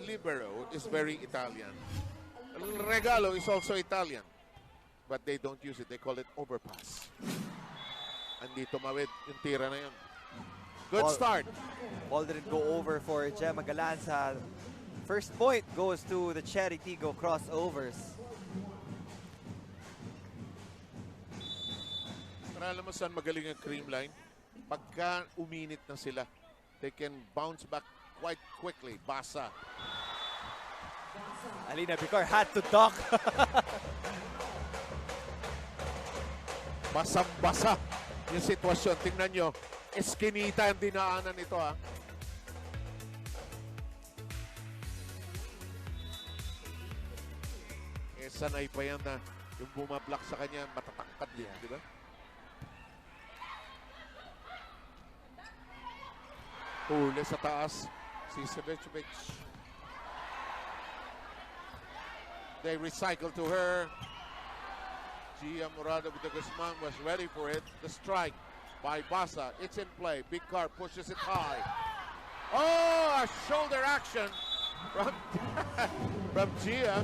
libero is very Italian. Regalo is also Italian. But they don't use it. They call it overpass. Andi tumawid yung tira na yun. Good start. Ball didn't go over for Gemma Galanza. First point goes to the Cherry Tiggo crossovers. Para alam mo saan magaling ang Creamline? Pagka uminit na sila, they can bounce back quite quickly. Basa. Alina Bicar had to duck. Basang-basa yung sitwasyon. Tingnan nyo, eskinita ang dinaanan nito ha. Sanay pa yan na yung bumablock sa kanya, matatangkad din, di ba? Huli sa taas, si Savicevic. They recycle to her. Gia Morado with the Guzman was ready for it. The strike by Basa. It's in play. Big Car pushes it high. Oh, a shoulder action from Gia.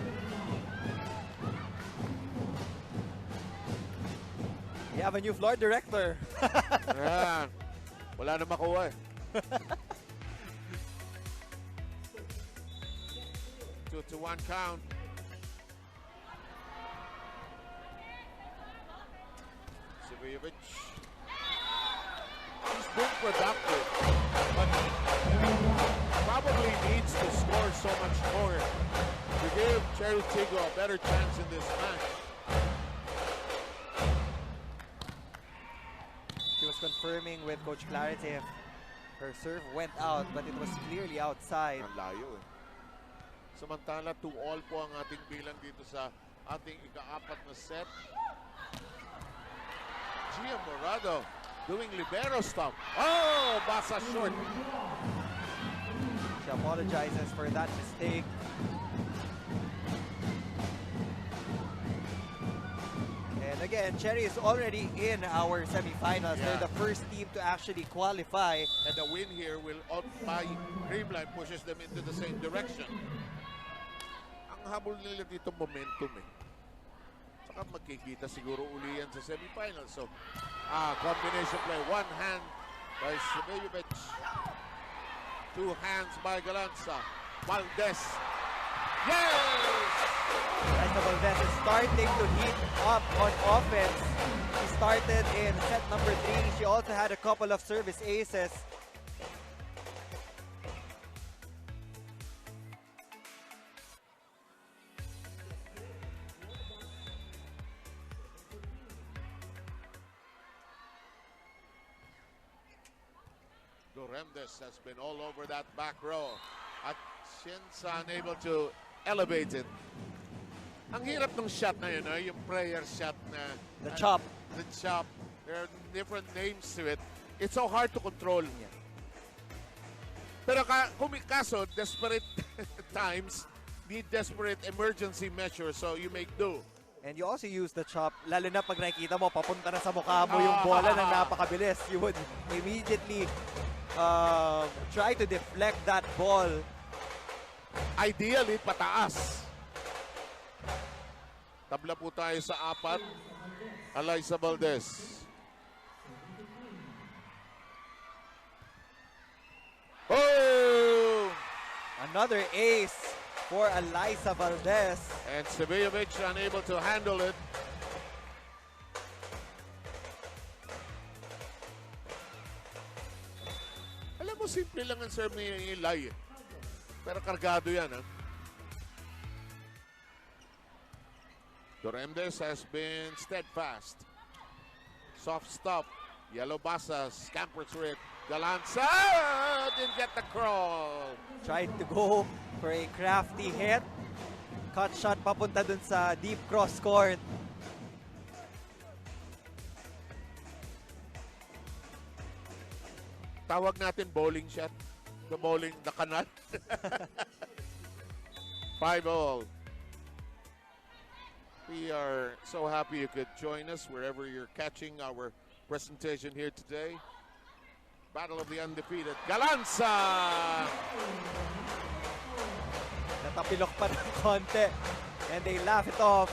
We have a new floor director. Yan. Wala na makuha eh. 2-1 count. Sivijevic. He's been productive, but probably needs to score so much more to give Cherry Tiggo a better chance in this match. She was confirming with Coach Clarity if her serve went out, but it was clearly outside. Ang layo eh. Samantala, 2-all po ang ating bilang dito sa ating ika-apat na set. Gia Morado doing libero stop. Oh, Basa short. She apologizes for that mistake. And again, Cherry is already in our semifinals. Yeah. They're the first team to actually qualify. And the win here will by Creamline pushes them into the same direction. Ang habol nila dito momentum eh. Saka magkikita siguro uli yan sa semifinals. So, combination play. One hand by Sivijevic. Two hands by Galanza. Valdez. Yes! Raisa Valdez is starting to heat up on offense. She started in set number 3. She also had a couple of service aces. Doremdes has been all over that back row. At Shinsa unable to elevate it. Ang hirap ng shot na yun, yung prayer shot na... The chop. The chop. There are different names to it. It's so hard to control. Yeah. Pero kaso, desperate times need desperate emergency measures, so you make do. And you also use the chop, lalo na pag nakikita mo, papunta na sa mukha mo yung bola ng napakabilis. You would immediately try to deflect that ball. Ideally, pataas. Tabla po tayo sa 4. Raisa Valdez. Oh! Another ace for Raisa Valdez. And Sivijevic unable to handle it. Alam mo, simple lang ang serve ni Eli. Pero kargado yan, ha? Doremdes has been steadfast. Soft stop. Yellow Basa scampers for it. Galanza didn't get the crawl. Tried to go for a crafty hit. Cut shot papunta dun sa deep cross court. Tawag natin bowling shot. The bowling, the kanal. 5-all. We are so happy you could join us wherever you're catching our presentation here today. Battle of the Undefeated. Galanza! Nakapilok pa ng konti. And they laugh it off.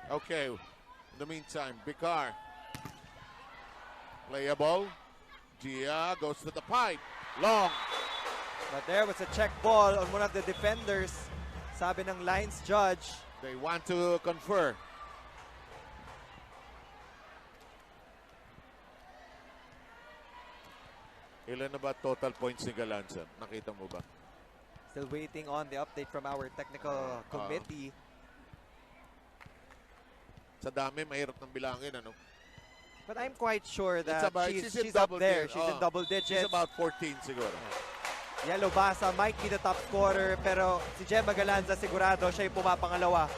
Okay, in the meantime, Bicar. Playable. Gia goes to the pipe. Long. But there was a check ball on one of the defenders. Sabi ng lines judge. They want to confer. Ilan na ba total points ni Galanza? Nakita mo ba? Still waiting on the update from our technical committee. Sa dami, mahirap ng bilangin, ano? But I'm quite sure that she's she's up there. She's in double She's digits. about 14 siguro. Yellow Basa might be the top scorer, pero si Gemma Galanza sigurado siya yung pumapangalawa.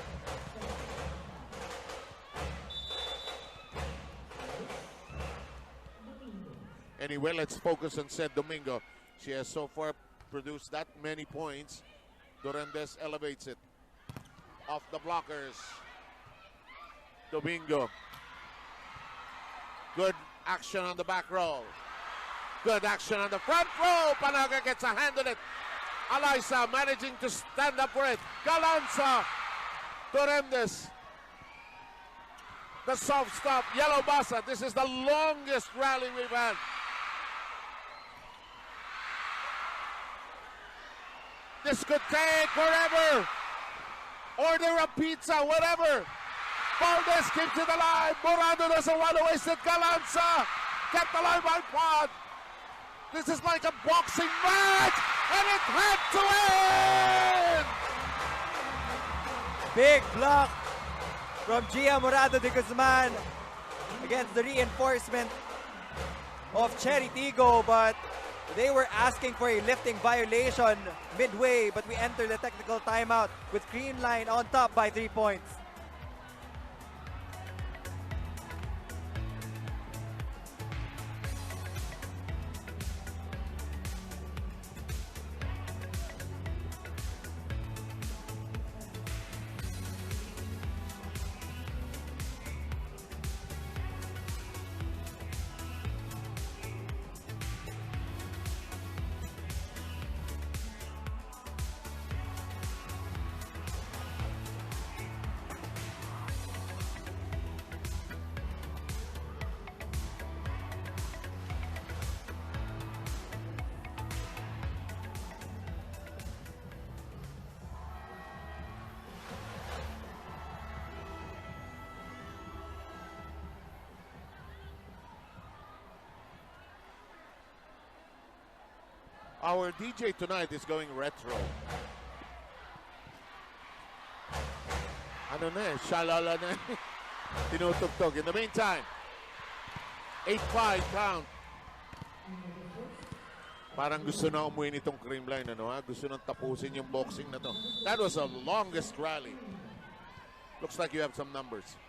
Anyway, let's focus on Seth Domingo. She has so far produced that many points. Durandes elevates it. Off the blockers. Domingo. Good action on the back row. Good action on the front row. Panaga gets a hand on it. Alaysa managing to stand up for it. Galanza. Durandes. The soft stop. Yellow Basa. This is the longest rally we've had. This could take forever. Order a pizza, whatever. Valdez keeps to the line. Morado doesn't want to waste it. Galanza kept the line by quad. This is like a boxing match, and it had to end. Big block from Gia Morado de Guzman against the reinforcement of Cherry Tiggo, but they were asking for a lifting violation midway, but we enter the technical timeout with Creamline on top by 3 points. Our DJ tonight is going retro. Ano na eh, shalala na eh. Tinutugtog. In the meantime, 8-5 count. Parang gusto na umuwi nitong Creamline, ano ha? Gusto nang tapusin yung boxing na to. That was the longest rally. Looks like you have some numbers.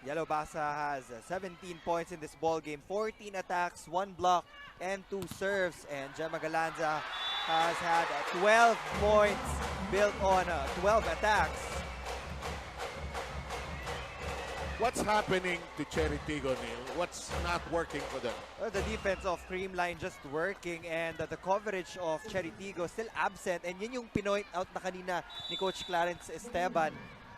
Yellow Basa has 17 points in this ball game, 14 attacks, 1 block, and 2 serves. And Gemma Galanza has had 12 points built on 12 attacks. What's happening to Cherry Tiggo, Neil? What's not working for them? Well, the defense of Creamline just working, and the coverage of Cherry Tiggo still absent. And yun yung pinoint out na kanina ni Coach Clarence Esteban,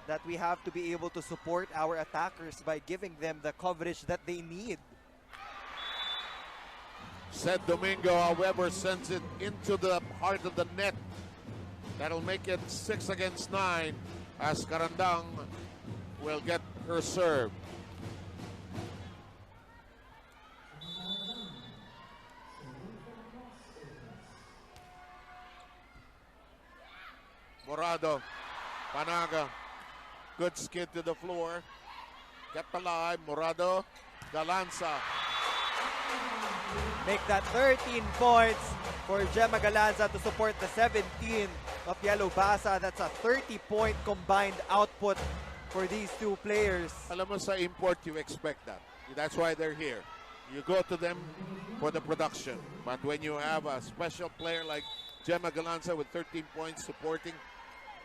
that we have to be able to support our attackers by giving them the coverage that they need. Said Domingo, however, sends it into the heart of the net. That'll make it 6 against 9 as Carandang will get her serve. Morado, Panaga, good skid to the floor. Kept alive, Morado, Galanza. Make that 13 points for Gemma Galanza to support the 17 of Yellow Basa. That's a 30-point combined output for these two players. Alam mo sa import, you expect that. That's why they're here. You go to them for the production. But when you have a special player like Gemma Galanza with 13 points supporting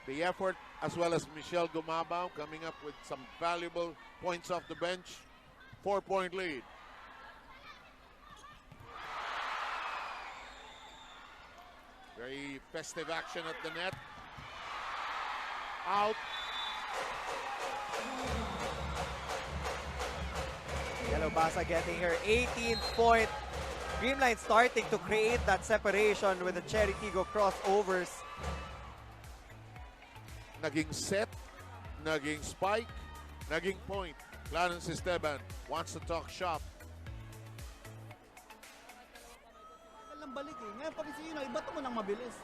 the effort, as well as Michelle Gumabao coming up with some valuable points off the bench, 4-point lead. Very festive action at the net. Out. Yellow Basa getting her 18th point. Creamline starting to create that separation with the Cherry Tiggo crossovers. Naging set, naging spike, naging point. Clarence Esteban wants to talk shop. Walang balik eh. Ngayon pag sino, ibato mo nang mabilis.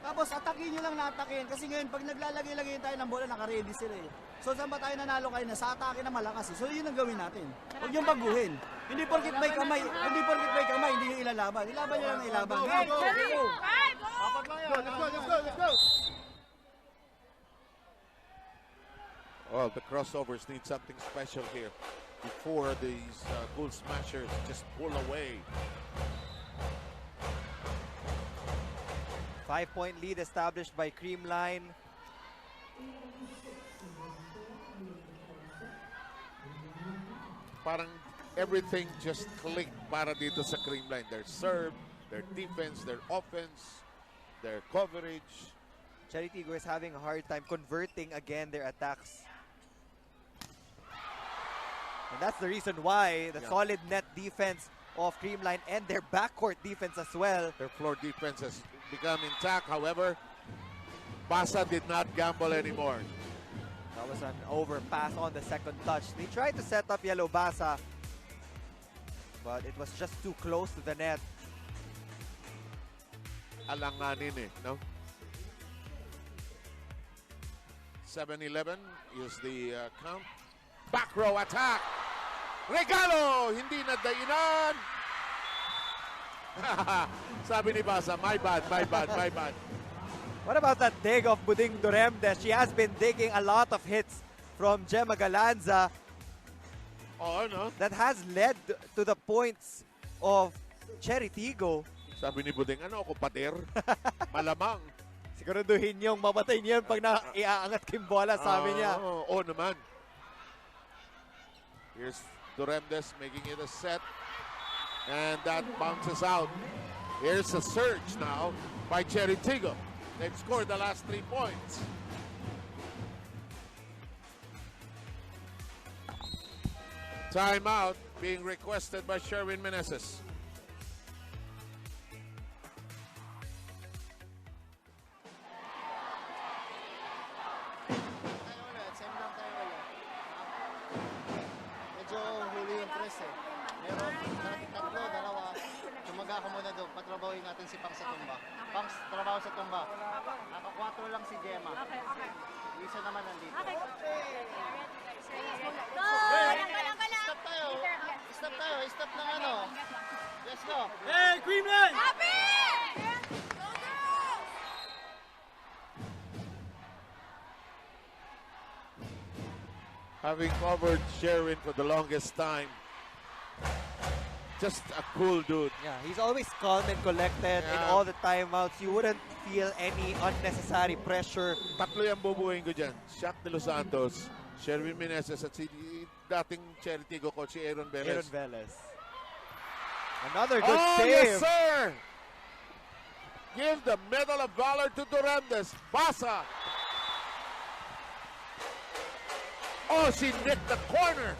Tapos atakin nyo lang na atakin. Kasi ngayon pag naglalagay-lagay tayo ng bola, naka-ready sila eh. So saan ba tayo nanalo kayo na sa atake na malakas eh. So yun ang gawin natin. Huwag yung baguhin. Hindi porkit may kamay, hindi nyo ilalaban. Ilaban nyo lang na ilaban. Go! Apat lang yan. Let's go! Well, the crossovers need something special here before these goal smashers just pull away. 5-point lead established by Creamline. Parang everything just clicked para dito sa Creamline. Their serve, their defense, their offense, their coverage. Cherry Tiggo is having a hard time converting again their attacks. And that's the reason why the solid net defense of Creamline and their backcourt defense as well. Their floor defense has become intact. However, Basa did not gamble anymore. That was an overpass on the second touch. They tried to set up Yellow Basa, but it was just too close to the net. Alanganin eh, no? 7-11 is the count. Back row attack. Regalo! Hindi na dainan. Sabi ni Basa, my bad. What about that dig of Buding Duremdes? She has been digging a lot of hits from Gemma Galanza. Oo, no? That has led to the points of Cherry Tiggo. Sabi ni Buding, ano ako, pader? Malamang. Siguraduhin niyong mamatay niya pag iaangat kim bola, sabi niya. Oo naman. Here's Duremdes making it a set. And that bounces out. Here's a surge now by Cherry Tiggo. They've scored the last 3 points. Timeout being requested by Sherwin Meneses. Same lang tayo ulit. Medyo huli yung press eh. Meron tatlo, dalawa. Tumaga ka muna doon. Patrabawin natin si Pang sa tumba. Pang, trabaho sa tumba. Naka-4 lang si Gemma. Okay. Isa naman nandito. Okay. Go! Stop tayo. Stop ng ano. Let's go. Hey, Creamline! Happy! Having covered Sherwin for the longest time. Just a cool dude. Yeah, he's always calm and collected in Yeah. all the timeouts. You wouldn't feel any unnecessary pressure. Tatlo yung bubuhin ko dyan. Shaq de Los Santos, Sherwin Meneses at si dating Cherry Tiggo coach si Aaron Aaron Velez. Velez. Another good Oh, save. yes, sir! Give the Medal of Valor to Duremdes. Basa! Oh, she nicked the corner.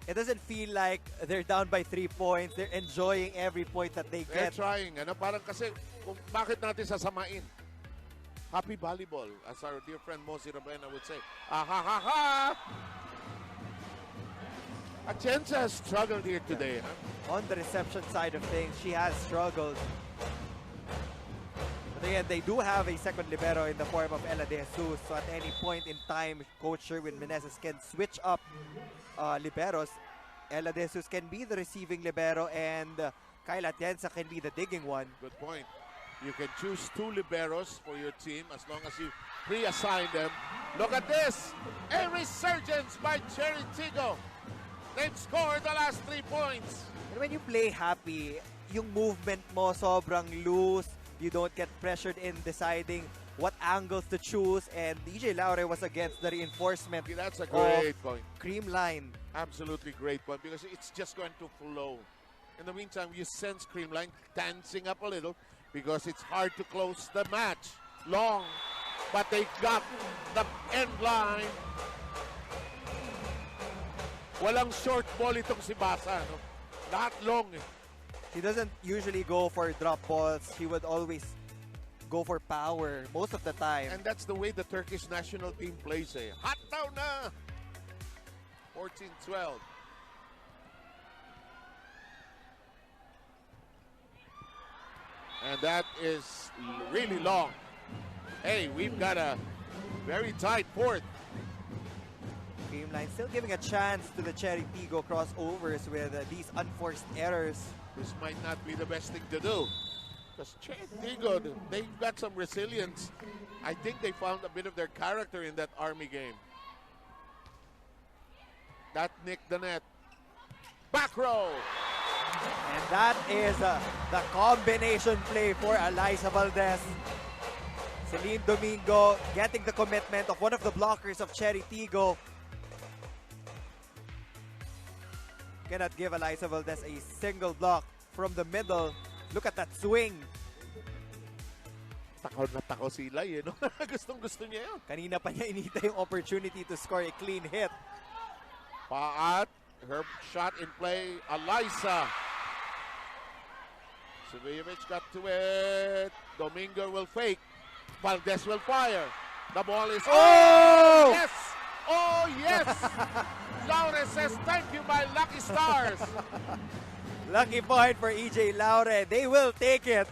It doesn't feel like they're down by 3 points. They're enjoying every point that they They're get. trying. Ano, parang kasi, kung bakit natin sasamain? Happy volleyball, as our dear friend Mosi Rabena would say. Ah, ha, ha, ha! Atienza has struggled here today. Huh? On the reception side of things, she has struggled. But again, they do have a second libero in the form of Ella De Jesus. So at any point in time, Coach Sherwin Meneses can switch up liberos. Ella De Jesus can be the receiving libero, and Kyle Atienza can be the digging one. Good point. You can choose 2 liberos for your team as long as you pre-assign them. Look at this! A resurgence by Cherry Tiggo. They've scored the last 3 points. And when you play happy, yung movement mo sobrang loose. You don't get pressured in deciding what angles to choose. And DJ Laure was against the reinforcement. That's a great point. Creamline. Absolutely great point because it's just going to flow. In the meantime, you sense Creamline dancing up a little because it's hard to close the match. Long, but they got the end line. Walang short ball itong si Basa. No? Lahat long. Eh. He doesn't usually go for drop balls. He would always go for power most of the time. And that's the way the Turkish national team plays. Eh. Hot down na! 14-12. And that is really long. Hey, we've got a very tight fourth. Creamline still giving a chance to the Cherry Tiggo crossovers with these unforced errors. This might not be the best thing to do. Because Cherry Tiggo, they've got some resilience. I think they found a bit of their character in that Army game. That nicked the net. Back row. And that is the combination play for Eliza Valdez. Celine Domingo getting the commitment of one of the blockers of Cherry Tiggo. Cannot give Eliza Valdez a single block from the middle. Look at that swing. Takaw na takaw si Eli, no? Gustong-gusto niya yun. Kanina pa niya inita yung opportunity to score a clean hit. Paat, her shot in play, Eliza. Subijovic got to it. Domingo will fake. Valdez will fire. The ball is... Oh! Yes! Oh, yes! Laure says thank you, my lucky stars. Lucky point for EJ Laure. They will take it.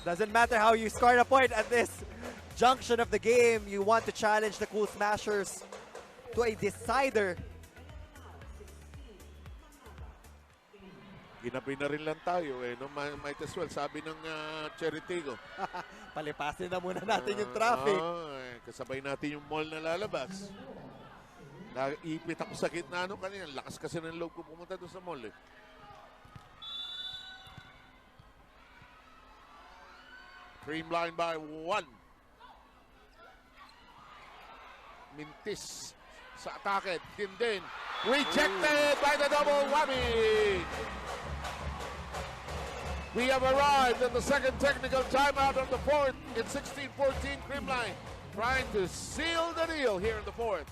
Doesn't matter how you score a point at this junction of the game. You want to challenge the Cool Smashers to a decider. Ginabi na rin lang tayo eh. No? Might as well, sabi ng Cherry Tiggo. Palipasin na muna natin yung traffic. Kasabay natin yung mall na lalabas. Naipit ako sa gitna kanina. Lakas kasi ng loob ko pumunta doon sa mall eh. Creamline by 1. Mintis sa atake. Din. Rejected by the double whammy. We have arrived at the second technical timeout of the fourth. It's 16-14 Creamline trying to seal the deal here in the fourth.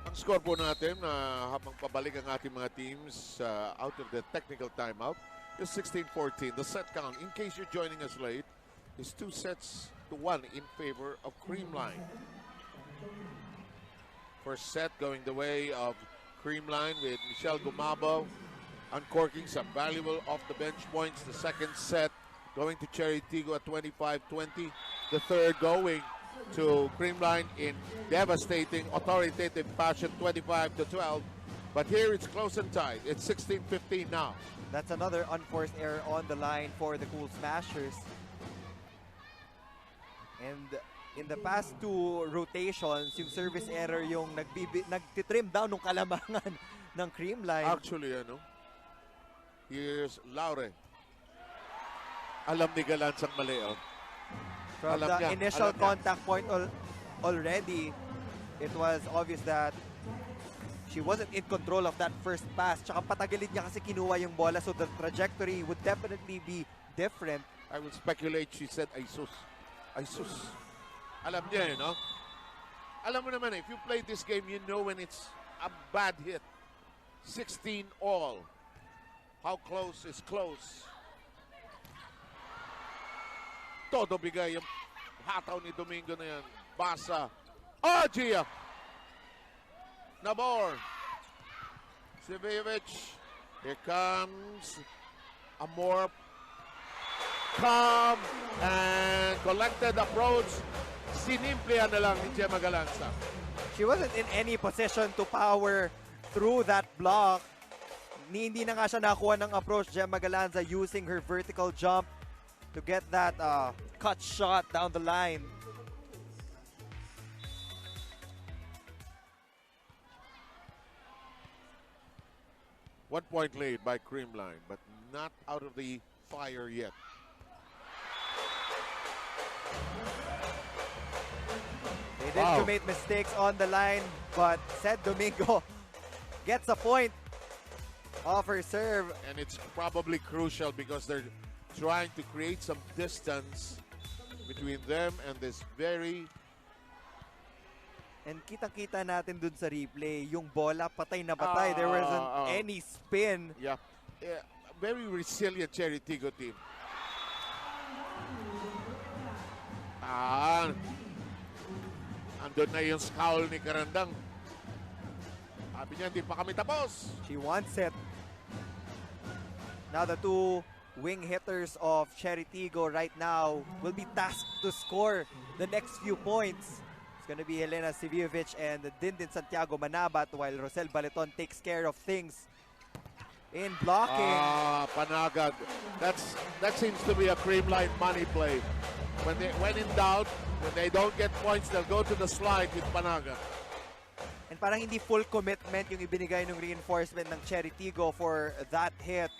Ang score po natin habang pabalik ang ating mga teams out of the technical timeout is 16-14. The set count, in case you're joining us late, is 2-1 in favor of Creamline. First set going the way of Creamline with Michelle Gumabo uncorking some valuable off-the-bench points. The second set going to Cherry Tiggo at 25-20. The third going to Creamline in devastating, authoritative fashion, 25-12. But here it's close and tight. It's 16-15 now. That's another unforced error on the line for the Cool Smashers. And in the past 2 rotations, yung service error yung nagtitrim down ng kalamangan ng Creamline. Actually, here's Laure. Alam ni Galans ang mali, oh. From alam the niya, initial alam niya. contact point already, it was obvious that she wasn't in control of that first pass. Tsaka patagilid niya kasi kinuha yung bola, so the trajectory would definitely be different. I will speculate she said, ay sus. Ay sus. Alam niya, no? Alam mo naman, if you play this game, you know when it's a bad hit. 16 all. How close is close? Todo bigay yung hataw ni Domingo na yan. Basa. Oh, Gia! Nabor. Sivejevic. Here comes a more calm and collected approach. Sinimplihan na lang ni Gemma Galanza. She wasn't in any position to power through that block. Hindi na nga siya nakuha ng approach, Gemma Galanza, using her vertical jump to get that cut shot down the line. One point lead by Creamline, but not out of the fire yet. They did commit mistakes on the line, but said Domingo gets a point off her serve. And it's probably crucial because they're trying to create some distance between them and this very... And kitang-kita natin dun sa replay, yung bola patay na patay. There wasn't any spin. Yeah. Very resilient Cherry Tiggo team. Andun na yung scowl ni Karandang. Sabi niya, hindi pa kami tapos. She wants it. Now the 2 wing hitters of Cherry Tiggo right now will be tasked to score the next few points. It's going to be Helena Sivejevic and Dindin Santiago Manabat, while Rosel Baleton takes care of things in blocking. Panagad. That seems to be a Creamline money play. When in doubt, when they don't get points, they'll go to the slide with Panagad. And parang hindi full commitment yung ibinigay ng reinforcement ng Cherry Tiggo for that hit.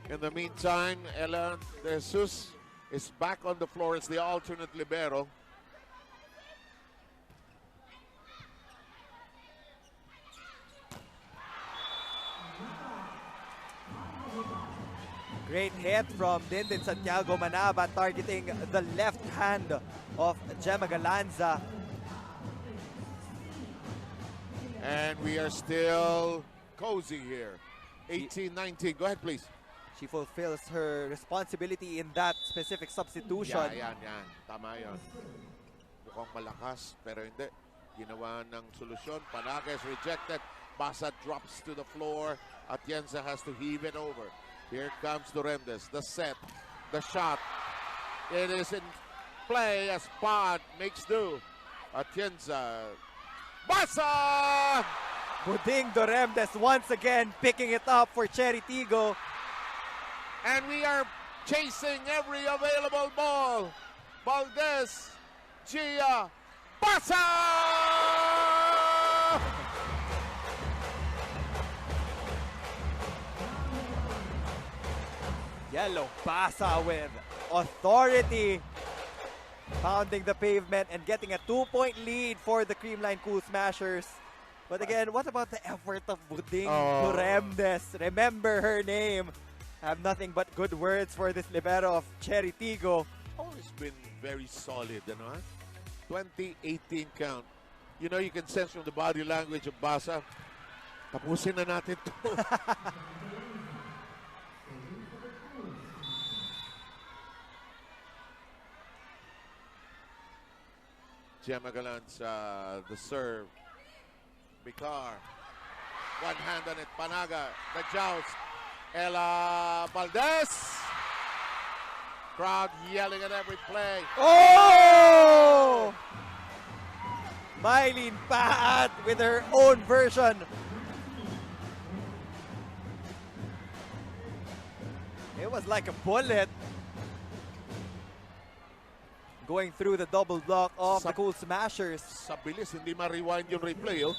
In the meantime, Ella De Jesus is back on the floor as the alternate libero. Great hit from Dindin Santiago Manaba, targeting the left hand of Gemma Galanza. And we are still cozy here. 18-19. Go ahead, please. She fulfills her responsibility in that specific substitution. Yan. Tama yan. Mukhang malakas, pero hindi. Ginawa ng solusyon. Panaga is rejected. Basa drops to the floor. Atienza has to heave it over. Here comes Durendes. The set. The shot. It is in play as Pod makes do. Atienza. Basa! Buding Doremdes once again picking it up for Cherry Tiggo. And we are chasing every available ball. Valdez, Gia, Basa! Yellow Basa with authority, pounding the pavement and getting a 2-point lead for the Creamline Cool Smashers. But again, what about the effort of Buding Doremdes? Remember her name. Have nothing but good words for this libero of Cherry Tiggo. Always been very solid, 2018 count. You know, you can sense from the body language of Basa, tapusin na natin to. Gemma Galanza, the serve. Bicar, one hand on it, Panaga, the joust. Ella Valdez. Crowd yelling at every play. Oh! Mylene Paat with her own version. It was like a bullet. going through the double block of the Sab- Cool Smashers. Sa bilis, hindi ma-rewind yung replay, oh.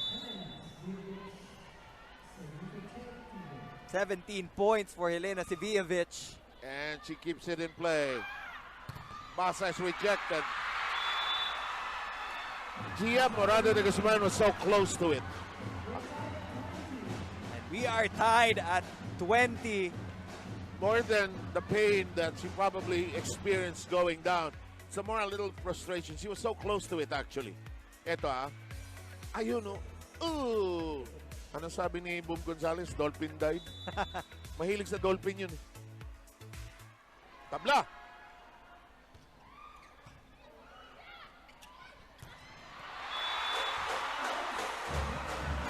17 points for Helena Sivijevic. And she keeps it in play. Basa is rejected. Gia Morado de Guzman was so close to it. And we are tied at 20. More than the pain that she probably experienced going down, it's more a little frustration. She was so close to it actually. Eto ayun ooh. Ano sabi ni Boom Gonzalez? Dolphin died. Mahilig sa dolphin yun. Tabla!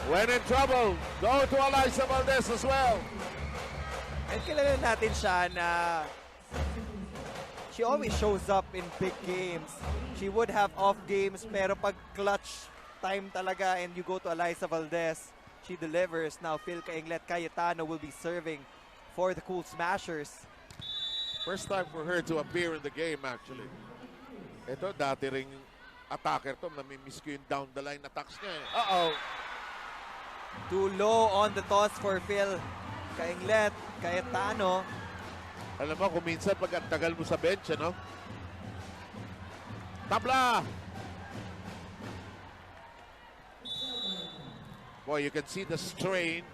When in trouble, go to Eliza Valdez as well. And kilala natin siya na she always shows up in big games. She would have off games, pero pag clutch time talaga and you go to Eliza Valdez, she delivers. Now Phil Kainglet Cayetano will be serving for the Cool Smashers. First time for her to appear in the game actually. Ito, dati ring attacker to. Namimiss ko yung down the line attacks niya. Uh-oh. Too low on the toss for Phil Kainglet Cayetano. Alam mo, kung minsan pag ang tagal mo sa bench, ano? Tabla! Boy, you can see the strain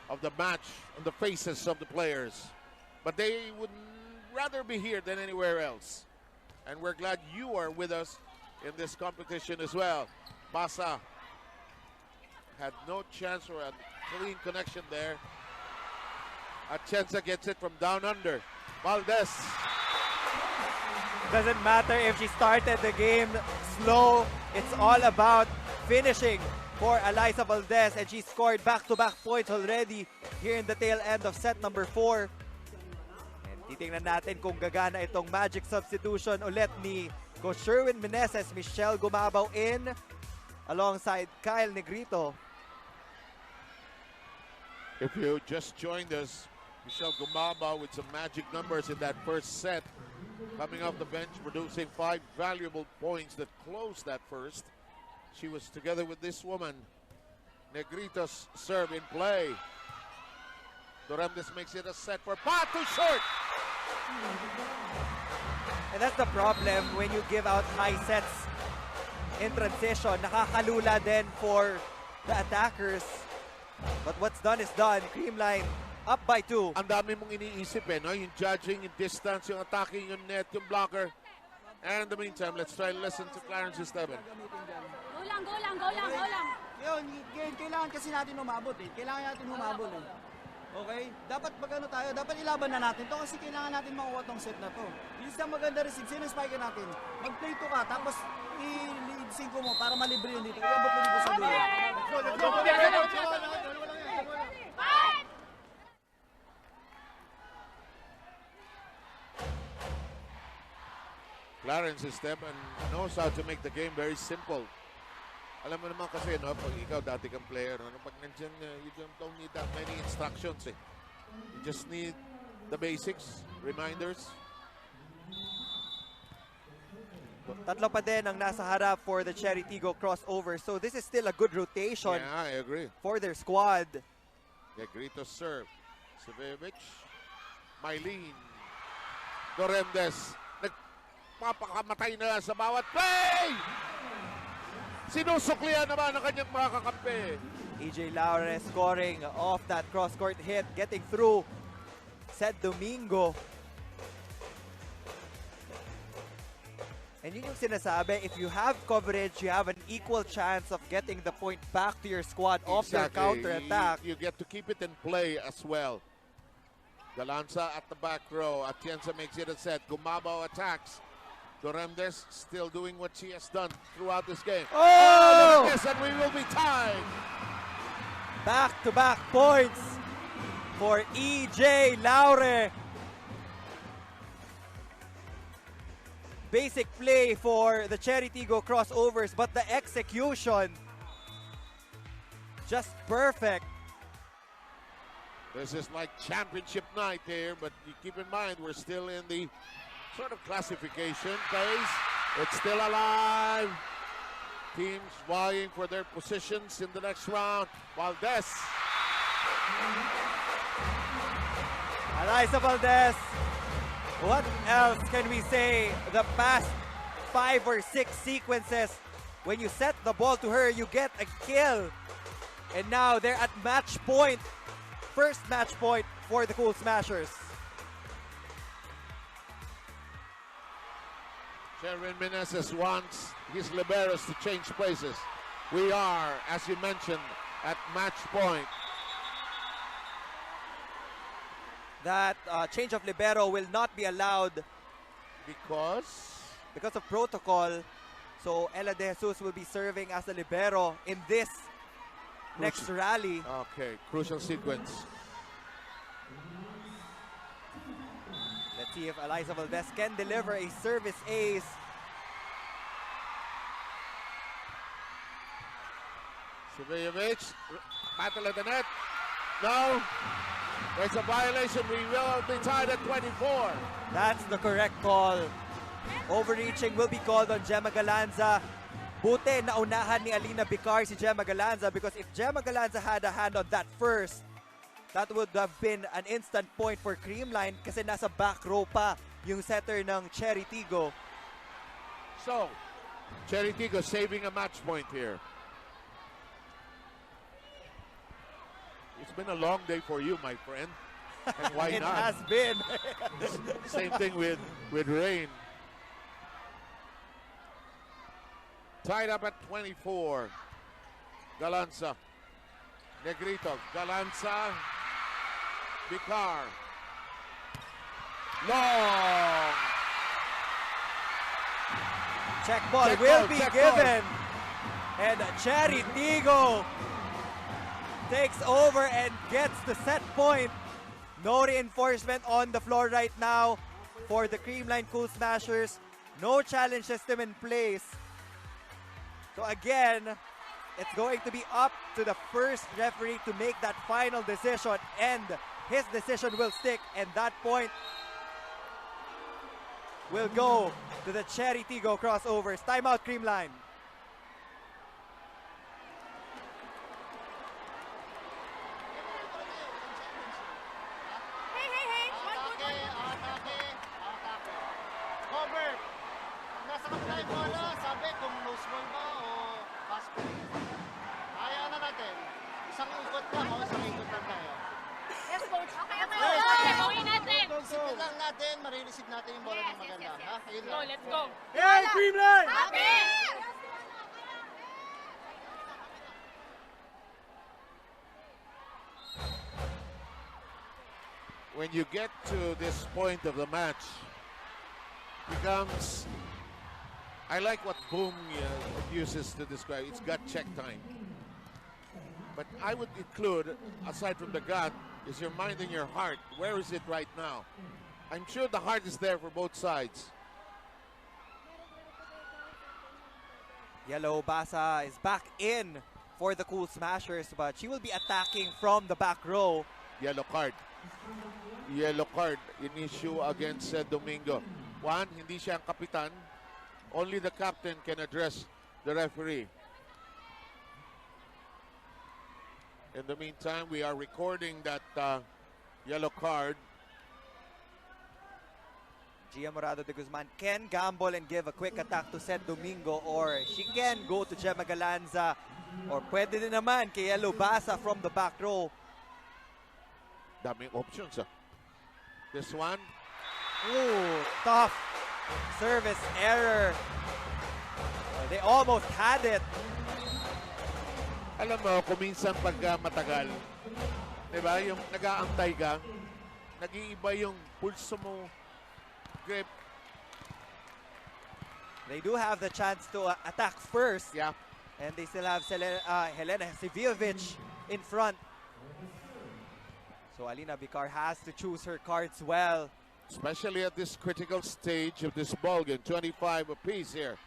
of the match on the faces of the players. But they would rather be here than anywhere else. And we're glad you are with us in this competition as well. Basa had no chance for a clean connection there. Atienza gets it from down under. Valdez. Doesn't matter if she started the game slow. It's all about finishing for Eliza Valdez, and she scored back-to-back points already here in the tail end of set number 4. And titingnan natin kung gagana itong magic substitution ulit ni Coach Sherwin Meneses. Michelle Gumabaw in alongside Kyle Negrito. If you just joined us, Michelle Gumaba with some magic numbers in that first set. Coming off the bench, producing 5 valuable points that closed that first. She was together with this woman. Negrito's serve in play. Doramdes makes it a set for Pat, too short. And that's the problem when you give out high sets in transition. Nakakalula din for the attackers. But what's done is done. Creamline up by 2. Ang dami mong iniisip no? Yung judging, yung distance, yung attacking, yung net, yung blocker. And in the meantime, let's try and listen to Clarence Esteban. Go lang. Yun, kailangan kasi natin umabot eh. Kailangan natin umabot eh. Okay? Dapat pag ano tayo, dapat ilaban na natin to kasi kailangan natin makuha tong set na to. Yung isang maganda receive, sino yung spike natin? Mag-play to ka, tapos i-lead 5 mo para malibre yun dito. Iabot mo dito sa dulo. Clarence Esteban knows how to make the game very simple. Alam mo naman kasi, no, pag ikaw dati kang player, no, pag nandiyan, you don't need that many instructions. Eh. You just need the basics, reminders. Tatlo pa din ang nasa harap for the Cherry Tiggo crossover. So this is still a good rotation Yeah, I agree. for their squad. Negrito serve. Sivevic. Mylene. Doramdes. Nagpapakamatay na sa bawat play! Sinusuklian naman ang kanyang mga kakampi. EJ Laure scoring off that cross-court hit, getting through Seth Domingo. And yun yung sinasabi, if you have coverage, you have an equal chance of getting the point back to your squad off their counter-attack. You get to keep it in play as well. Galanza at the back row. Atienza makes it a set. Gumabao attacks. Doramdes still doing what she has done throughout this game. Oh! Doramdes, and we will be tied. Back-to-back points for EJ Laure. Basic play for the Cherry Tiggo crossovers, but the execution just perfect. This is like championship night here, but you keep in mind we're still in the sort of classification phase. It's still alive. Teams vying for their positions in the next round. Valdez. Eliza Valdez. What else can we say? The past 5 or 6 sequences, when you set the ball to her, you get a kill. And now they're at match point. First match point for the Cool Smashers. Sherwin Meneses wants his liberos to change places. We are, as you mentioned, at match point. That change of libero will not be allowed Because of protocol. So Ella De Jesus will be serving as a libero in this next rally. okay, crucial sequence. Let's see if Eliza Valdez can deliver a service ace. Sivejevic, battle at the net. No, there's a violation. We will be tied at 24. That's the correct call. Overreaching will be called on Gemma Galanza. Buti naunahan ni Alina Bicar si Gemma Galanza, because if Gemma Galanza had a hand on that first, that would have been an instant point for Creamline kasi nasa back row pa yung setter ng Cherry Tiggo. So, Cherry Tiggo saving a match point here. It's been a long day for you, my friend. And why It not? has been. Same thing with rain. Tied up at 24. Galanza. Negrito. Galanza. Bicar. Long. Check ball Check will ball, be check given. And Cherry Tiggo takes over and gets the set point. No reinforcement on the floor right now for the Creamline Cool Smashers. No challenge system in place. So again, it's going to be up to the first referee to make that final decision, and his decision will stick, and that point will go to the Cherry Tiggo crossovers. Timeout, Creamline. Hey! Cover. Nasa kapila yung bola, sabi kung loose ball ba o pass ball. Kaya na natin. Isang ikot lang o isang ikot lang tayo. Yes, coach. Okay. Yes. Gawin natin. Isipin lang natin, marireceive natin yung bola ng maganda. Ha? Ayun Go, lang. let's go. Hey, Creamline! Happy! When you get to this point of the match, becomes, I like what Boom uses to describe, it's gut check time. But I would include, aside from the gut, is your mind and your heart. Where is it right now? I'm sure the heart is there for both sides. Yellow Basa is back in for the Cool Smashers, but she will be attacking from the back row. Yellow card. Yellow card in issue against Domingo. One, hindi siya ang kapitan. Only the captain can address the referee. In the meantime, we are recording that yellow card. Gia Morado de Guzman can gamble and give a quick attack to Sed Domingo, or she can go to Gemma Galanza, or pwede din naman kay Yellow Basa from the back row. Daming options. This one. Ooh, tough service error. They almost had it. Alam mo, kung minsan pagka matagal, di ba, yung nag-aantay ka, nag-iiba yung pulso mo, grip. They do have the chance to attack first. Yeah. And they still have Helena Sivijevic in front. So Alina Bicar has to choose her cards well. Especially at this critical stage of this ball game. 25 apiece here.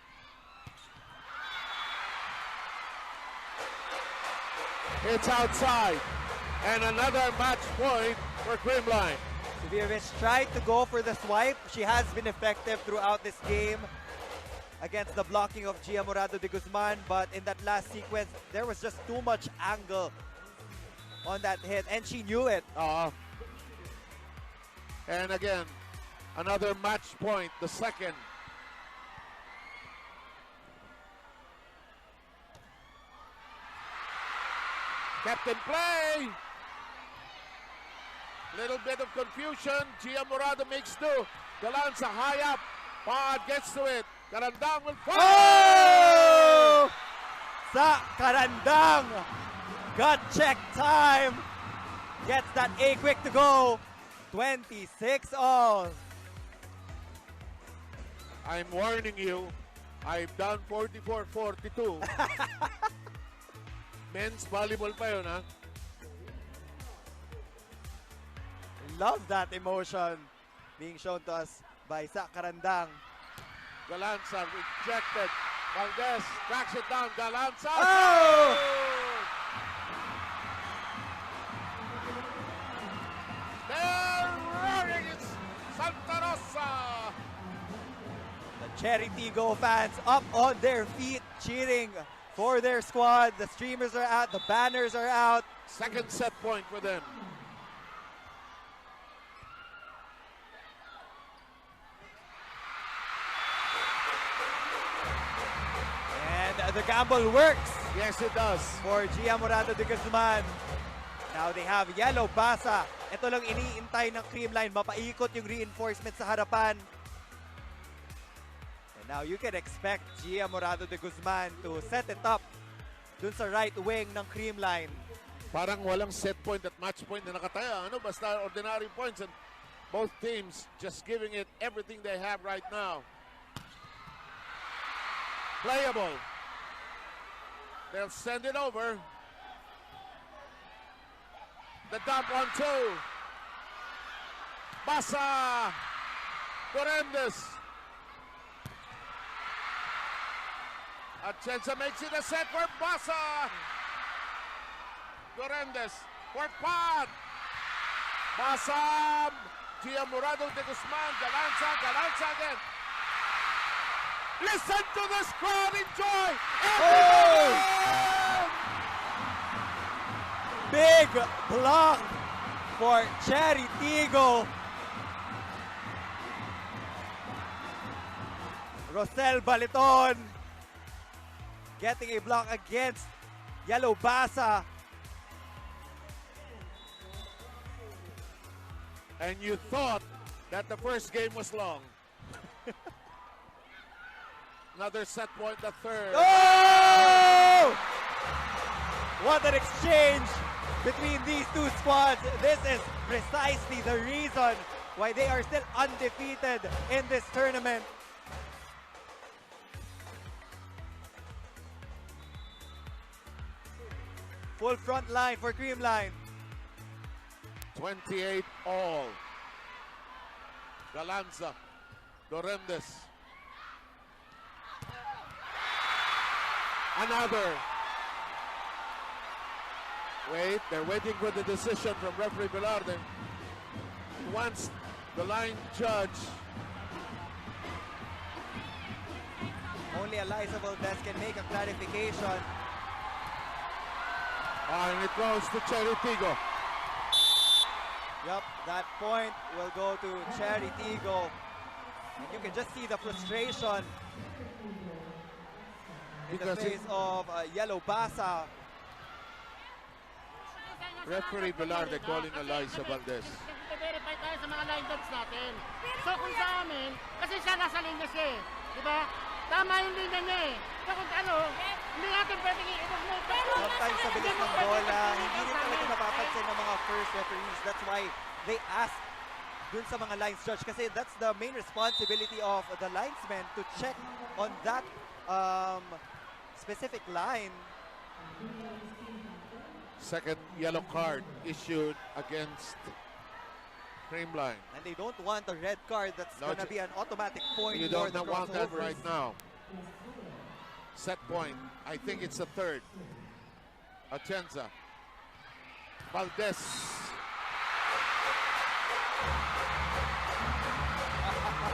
It's outside. And another match point for Creamline. Sivijevic tried to go for the swipe. She has been effective throughout this game. against the blocking of Gia Morado de Guzman, but in that last sequence, there was just too much angle on that hit, and she knew it. And again, another match point, the second. Captain play. Little bit of confusion. Gia Morado makes do. Galanza high up. Pod gets to it. Karandang will fire. Oh! Sa Karandang. Gut check time. Gets that A quick to go. 26 all. I'm warning you. I've done 44-42. Men's volleyball pa yun, ha? Love that emotion being shown to us by Sa Karandang. Galanza rejected. Valdez tracks it down. Galanza. Oh! They're roaring. It's Santa Rosa. The Cherry Tiggo fans up on their feet cheering for their squad. The streamers are out. The banners are out. Second set point for them. And the gamble works Yes, it does. for Gia Morado de Guzman. Now they have Yellow Basa. Ito lang iniintay ng Creamline. Mapaikot yung reinforcement sa harapan. And now you can expect Gia Morado de Guzman to set it up dun sa right wing ng Creamline. Parang walang set point at match point na nakataya. Ano? Basta ordinary points, and both teams just giving it everything they have right now. Playable. They'll send it over. The dump on two. Basa. Correndes. Atienza makes it a set for Basa. Correndes for Pod. Basa. Gia Morado de Guzman. Galanza. Galanza again. Listen to this crowd. Enjoy. Oh! Big block for Cherry Tiggo. Rosel Baliton getting a block against Yellow Basa. And you thought that the first game was long. Another set point, the third. Oh! What an exchange between these two squads. This is precisely the reason why they are still undefeated in this tournament. Full front line for Creamline. 28 all. Galanza. Doremdes. Another. Wait, they're waiting for the decision from referee Velarde. Once the line judge. Only Eliza Valdez can make a clarification. And it goes to Cherry Tiggo. Yup, that point will go to Cherry Tiggo. And you can just see the frustration in the Because face of Yellow Basa. Referee Velarde calling Eliza Valdez. Nag-verify tayo sa mga line dogs natin. So kung sa amin, kasi siya nasa linya siya eh. Di ba? Tama yung linya niya eh. So kung ano, hindi natin pwedeng i-ignore. Sometimes sa bilis ng bola, hindi rin talaga napapansin ng mga first referees. That's why they ask dun sa mga lines judge kasi that's the main responsibility of the linesmen to check on that specific line. Second yellow card issued against Creamline. And they don't want a red card that's No, gonna be an automatic point You for don't the want that crossovers. right now. Set point. I think it's a third. Atienza. Valdez.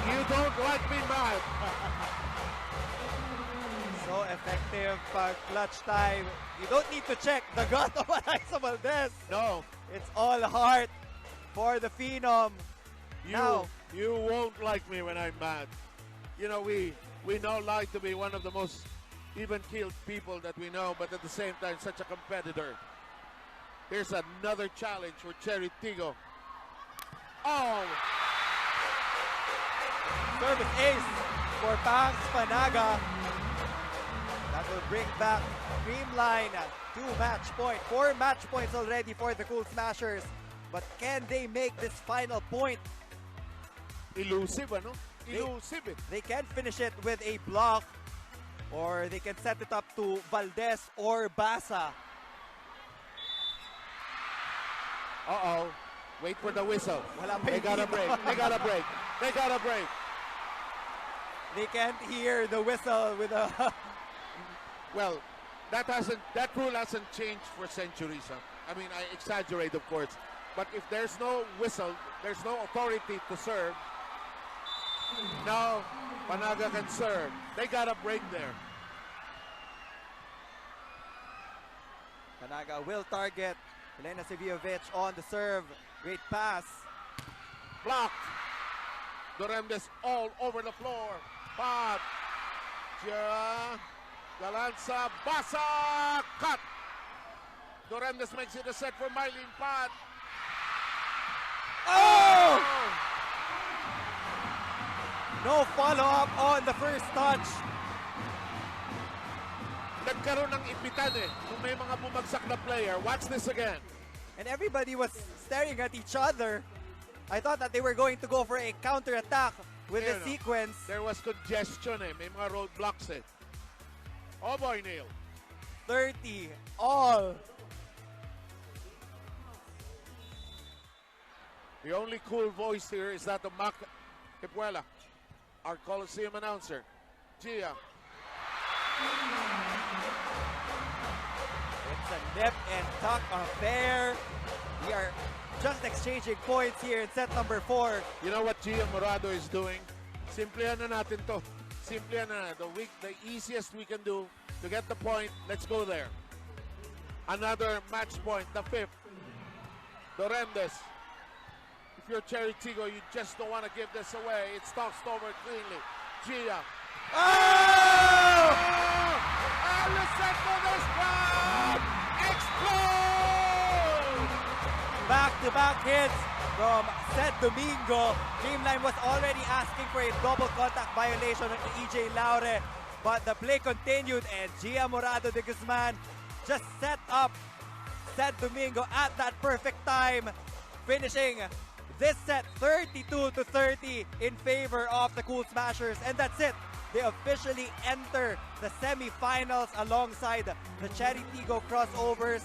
You don't like me mad. So effective pag clutch time. You don't need to check the gut of Alexa Valdez. No, It's all heart for the Phenom. Now, you won't like me when I'm mad. You know, we know Lai to be one of the most even-keeled people that we know, but at the same time, such a competitor. Here's another challenge for Cherry Tiggo. Oh! service ace for Pangs Panaga. That will bring back Creamline. 4 match points already for the Cool Smashers. But can they make this final point? Elusive, ano? Elusive. They can finish it with a block, or they can set it up to Valdez or Basa. Uh-oh. Wait for the whistle. Wala pa They yung gotta dito. break. They gotta break. They gotta break. They can't hear the whistle with a... Well, that rule hasn't changed for centuries. Huh? I mean, I exaggerate, of course. But if there's no whistle, there's no authority to serve. Now, Panaga can serve. They got a break there. Panaga will target Elena Seviovic on the serve. Great pass. Blocked. Doremdes all over the floor. Pat. Galanza. Basa. Cut. Doremdes makes it a set for Mylene Pat. Oh! No follow-up on the first touch. Nagkaroon ng ipitan kung may mga bumagsak na player. Watch this again. And everybody was staring at each other. I thought that they were going to go for a counter-attack with the sequence. There was congestion May mga roadblocks Oh boy, Neil. 30 all. The only cool voice here is that of Mac Kepuela, our Coliseum announcer. Gia. It's a nip and tuck affair. We are just exchanging points here in set number 4. You know what Gia Morado is doing? Simplihan na natin to. Simplihan na. The easiest we can do to get the point, let's go there. Another match point, the 5th. Doremdes. If you're Cherry Tiggo, you just don't want to give this away. It's tossed over cleanly. Gia. Oh! And listen to this crowd explode! Back-to-back hits from Seth Domingo. Creamline was already asking for a double contact violation on EJ Laure, but the play continued and Gia Morado de Guzman just set up Seth Domingo at that perfect time, finishing this set 32-30 in favor of the Cool Smashers, and that's it. They officially enter the semifinals alongside the Cherry Tiggo crossovers,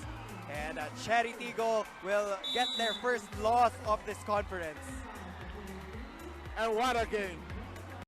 and Cherry Tiggo will get their first loss of this conference. And what a game.